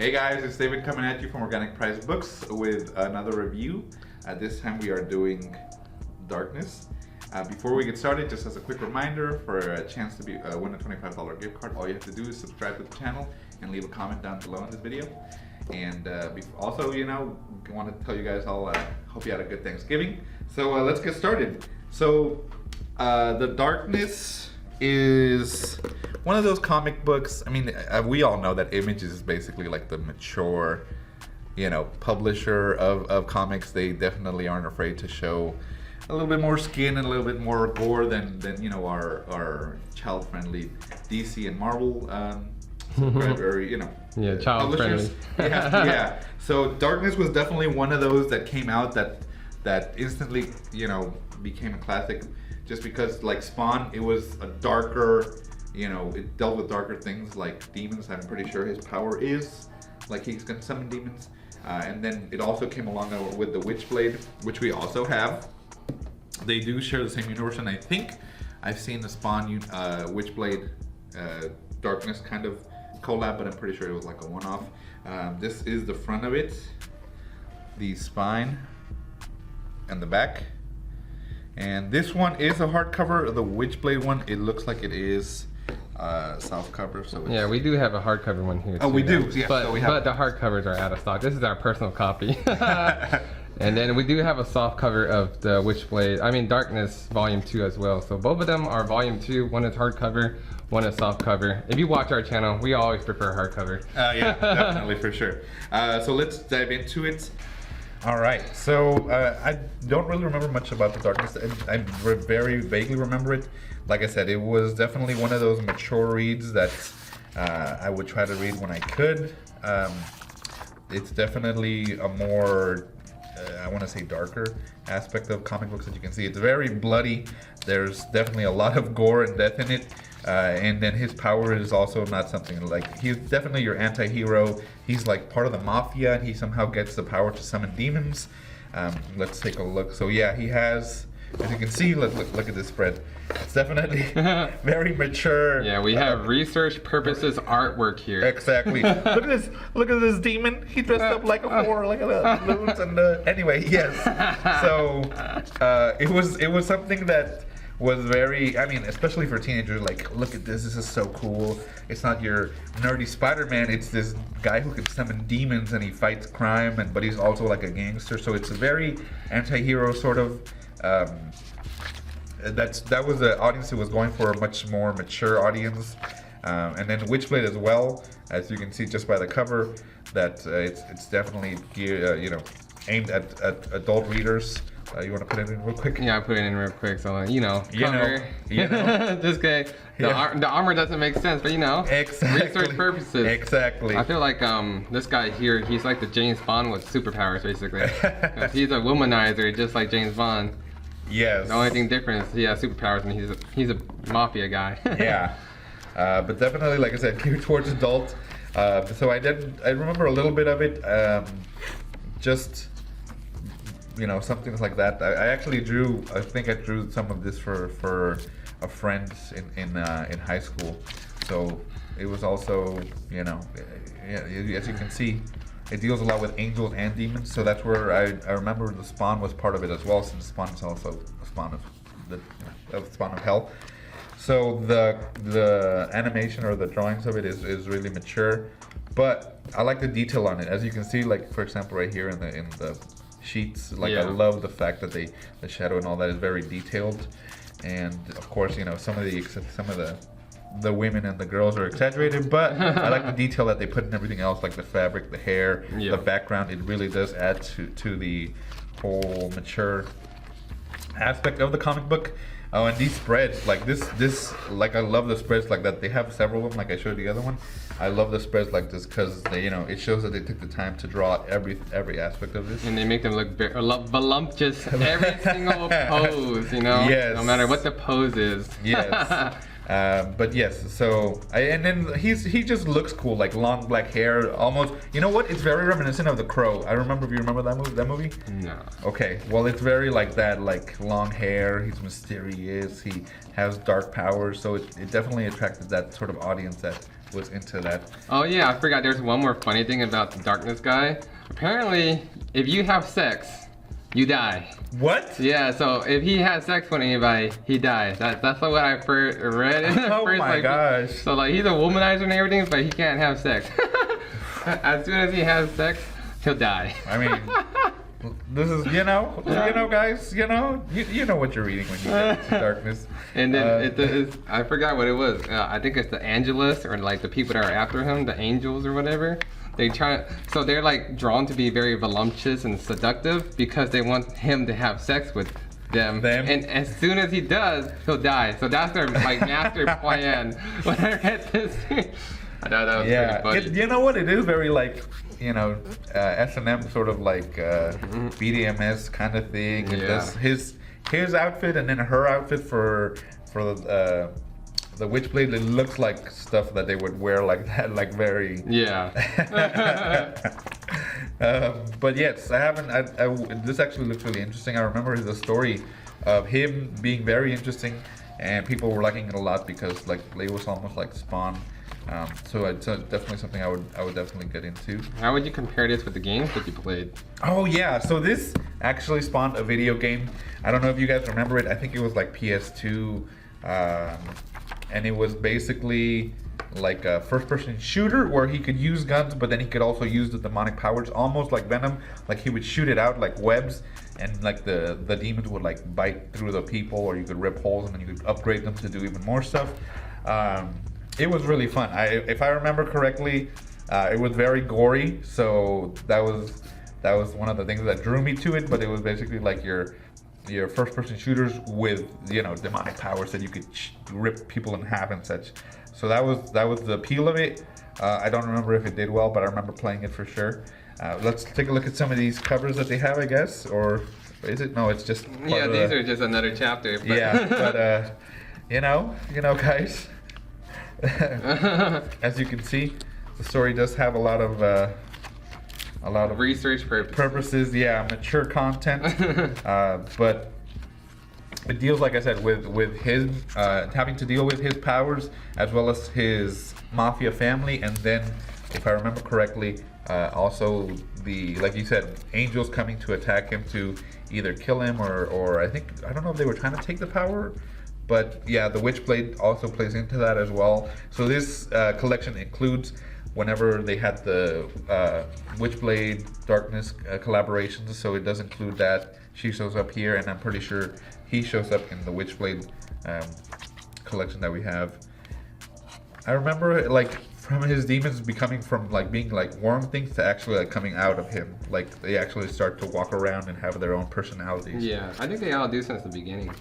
Hey guys, it's David coming at you from Organic Price Books with another review. This time we are doing Darkness. Before we get started, just as a quick reminder, for a chance to win a $25 gift card, all you have to do is subscribe to the channel and leave a comment down below in this video. And also, I want to tell you guys all, hope you had a good Thanksgiving. So let's get started. So the Darkness is one of those comic books. I mean, we all know that Image is basically like the mature, publisher of comics. They definitely aren't afraid to show a little bit more skin and a little bit more gore than our child-friendly DC and Marvel child publishers. friendly. Yeah. So Darkness was definitely one of those that came out that instantly became a classic. Just because, like Spawn, it was a darker, it dealt with darker things like demons. I'm pretty sure his power is, like, he's gonna summon demons. And then it also came along with the Witchblade, which we also have. They do share the same universe, and I think I've seen the Spawn Witchblade Darkness kind of collab, but I'm pretty sure it was like a one-off. This is the front of it, the spine, and the back. And this one is a hardcover. The Witchblade one, it looks like it is soft cover. So Yeah, we do have a hardcover one here. Oh, too, we do. Yeah, but, so we have... but the hardcovers are out of stock. This is our personal copy. And then we do have a soft cover of the Witchblade. I mean, Darkness Volume 2 as well. So both of them are Volume 2. One is hardcover, one is soft cover. If you watch our channel, we always prefer hardcover. Yeah, definitely, for sure. So let's dive into it. All right, so I don't really remember much about the Darkness. I very vaguely remember it. Like I said, it was definitely one of those mature reads that I would try to read when I could. It's definitely a more, I want to say, darker aspect of comic books that you can see. It's very bloody. There's definitely a lot of gore and death in it. And then his power is also not something like, he's definitely your anti-hero. He's like part of the mafia, and he somehow gets the power to summon demons. Let's take a look. So yeah, he has, as you can see, look at this spread. It's definitely very mature. Yeah, we have research purposes artwork here. Exactly. Look at this demon. He dressed up like a whore, like a balloons and anyway, yes. So it was something that was very, I mean, especially for teenagers, like, look at this is so cool. It's not your nerdy Spider-Man, it's this guy who can summon demons and he fights crime, but he's also like a gangster, so it's a very anti-hero sort of, that was the audience who was going for a much more mature audience. And then Witchblade as well, as you can see just by the cover, that it's definitely aimed at adult readers. You want to put it in real quick? Yeah, I put it in real quick. So cover. Just kidding. The armor doesn't make sense, but exactly. Research purposes. Exactly. I feel like this guy here, he's like the James Bond with superpowers, basically. He's a womanizer, just like James Bond. Yes. The only thing different is he has superpowers, and he's a mafia guy. Yeah. But definitely, like I said, geared towards adult. So I remember a little bit of it. Just, something like that. I actually drew, I think I drew some of this for a friend in high school. So it was also, as you can see, it deals a lot with angels and demons. So that's where I remember the Spawn was part of it as well, since Spawn is also a spawn of Spawn of Hell. So the animation or the drawings of it is really mature, but I like the detail on it. As you can see, like, for example, right here in the sheets, like, I love the fact that the shadow and all that is very detailed. And of course, some of the women and the girls are exaggerated, but I like the detail that they put in everything else, like the fabric, the hair, the background. It really does add to the whole mature aspect of the comic book. Oh, and these spreads, like this, like, I love the spreads like that. They have several of them, like I showed the other one. I love the spreads like this because they, it shows that they took the time to draw every aspect of this. And they make them look very voluptuous. Every single pose, Yes. No matter what the pose is. Yes. But yes, so and then he just looks cool, like long black hair, almost. You know what? It's very reminiscent of The Crow. I remember. If you remember that movie? No. Okay. Well, it's very like that, like long hair. He's mysterious. He has dark powers, so it definitely attracted that sort of audience that was into that. Oh yeah, I forgot. There's one more funny thing about the darkness guy. Apparently, if you have sex, you die. What? Yeah, so if he has sex with anybody, he dies. That's what I first read. In the Oh first, my gosh. So like he's a womanizer and everything, but he can't have sex. As soon as he has sex, he'll die. I mean, this is guys, you know what you're reading when you get into darkness. And then I forgot what it was. I think it's the Angelus, or like the people that are after him, the angels or whatever. So they're like drawn to be very voluptuous and seductive because they want him to have sex with them. And as soon as he does, he'll die. So that's their like master plan. When I read this, I thought that was pretty funny. You know what? It is very like, S&M sort of like BDMS kind of thing. And this, his outfit and then her outfit for the Witchblade, it looks like stuff that they would wear like that, like very. Yeah. But yes, I haven't. This actually looks really interesting. I remember the story of him being very interesting, and people were liking it a lot because like it was almost like Spawn. So it's definitely something I would definitely get into. How would you compare this with the games that you played? Oh yeah, so this actually spawned a video game. I don't know if you guys remember it. I think it was like PS2, and it was basically like a first-person shooter where he could use guns, but then he could also use the demonic powers, almost like Venom. Like he would shoot it out like webs, and like the demons would like bite through the people, or you could rip holes and then you could upgrade them to do even more stuff. It was really fun. If I remember correctly, it was very gory, so that was one of the things that drew me to it. But it was basically like your first-person shooters with demonic powers that you could rip people in half and such. So that was the appeal of it. I don't remember if it did well, but I remember playing it for sure. Let's take a look at some of these covers that they have, I guess, or is it? No, it's just these are just another chapter. But. Yeah, but guys. As you can see, the story does have a lot of research purposes. Yeah, mature content, but it deals, like I said, with his having to deal with his powers as well as his mafia family, and then, if I remember correctly, also like you said, angels coming to attack him to either kill him or I don't know if they were trying to take the power. But yeah, the Witchblade also plays into that as well. So this collection includes whenever they had the Witchblade Darkness collaborations. So it does include that. She shows up here, and I'm pretty sure he shows up in the Witchblade collection that we have. I remember like from his demons becoming from like being like worm things to actually like coming out of him. Like they actually start to walk around and have their own personalities. Yeah, I think they all do since the beginning.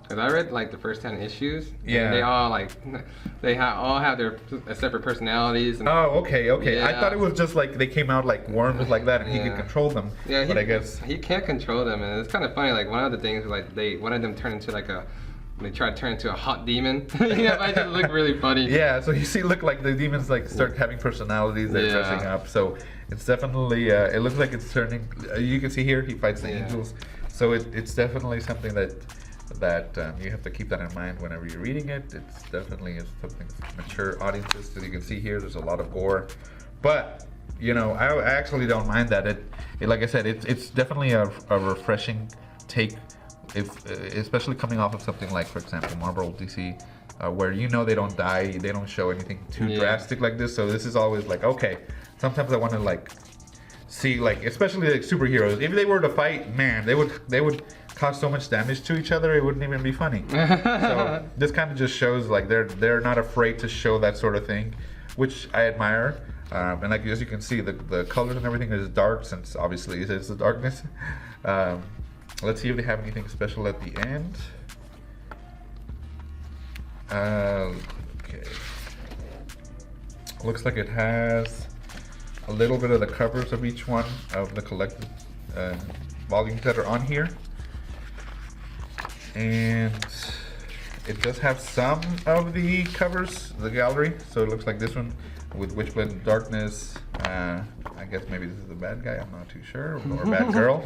Because I read like the first 10 issues. Yeah. And they all all have their separate personalities. And, oh, okay. Yeah. I thought it was just like they came out like worms like that, and he could control them. Yeah, but I guess he can't control them, and it's kind of funny. Like one of the things, like one of them turned into like they tried to turn into a hot demon. I just look really funny. Yeah, so you see, look like the demons like start having personalities. They're dressing up. So it's definitely it looks like it's turning. You can see here he fights the angels. So it's definitely something that you have to keep that in mind whenever you're reading it. It's definitely something for mature audiences. As you can see here, there's a lot of gore, but I actually don't mind that. It like I said, it's definitely a refreshing take, especially coming off of something like, for example, Marvel, DC, where they don't die, they don't show anything too drastic like this. So this is always like, okay, sometimes I want to like see, like, especially like superheroes, if they were to fight, man, they would cause so much damage to each other, it wouldn't even be funny. So this kind of just shows like they're not afraid to show that sort of thing, which I admire. And like as you can see, the colors and everything is dark, since obviously it's the darkness. Let's see if they have anything special at the end. Okay. Looks like it has a little bit of the covers of each one of the collected volumes that are on here. And it does have some of the covers, the gallery. So it looks like this one with Witchblade Darkness. I guess maybe this is the bad guy, I'm not too sure. Or bad girl.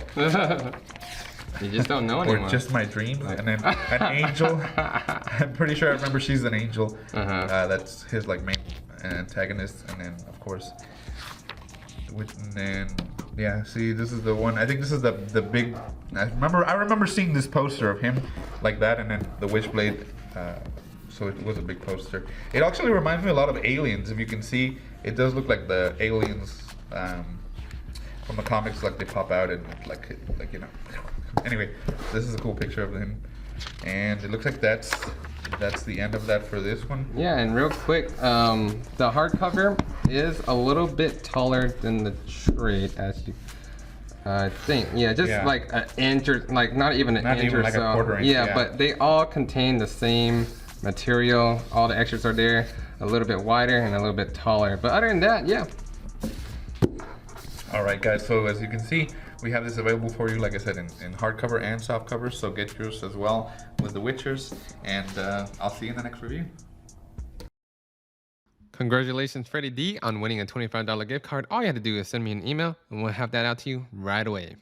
You just don't know anymore. Or just my dreams. And then an angel. I'm pretty sure I remember she's an angel. That's his like main antagonist, and then of course, and then yeah, see, this is the one. I think this is the big. I remember seeing this poster of him like that, and then the Witchblade. So it was a big poster. It actually reminds me a lot of Aliens. If you can see, it does look like the Aliens from the comics, like they pop out and like you know. Anyway, this is a cool picture of him, and it looks like that's the end of that for this one. Yeah, and real quick, the hardcover is a little bit taller than the trade, as you think. Yeah, just like an inch or like not even an inch or like so. A quarter inch, yeah, but they all contain the same material. All the extras are there, a little bit wider and a little bit taller. But other than that, yeah. All right, guys. So as you can see, we have this available for you, like I said, in hardcover and softcover. So get yours as well with the Witchers, and I'll see you in the next review. Congratulations, Freddie D, on winning a $25 gift card. All you have to do is send me an email, and we'll have that out to you right away.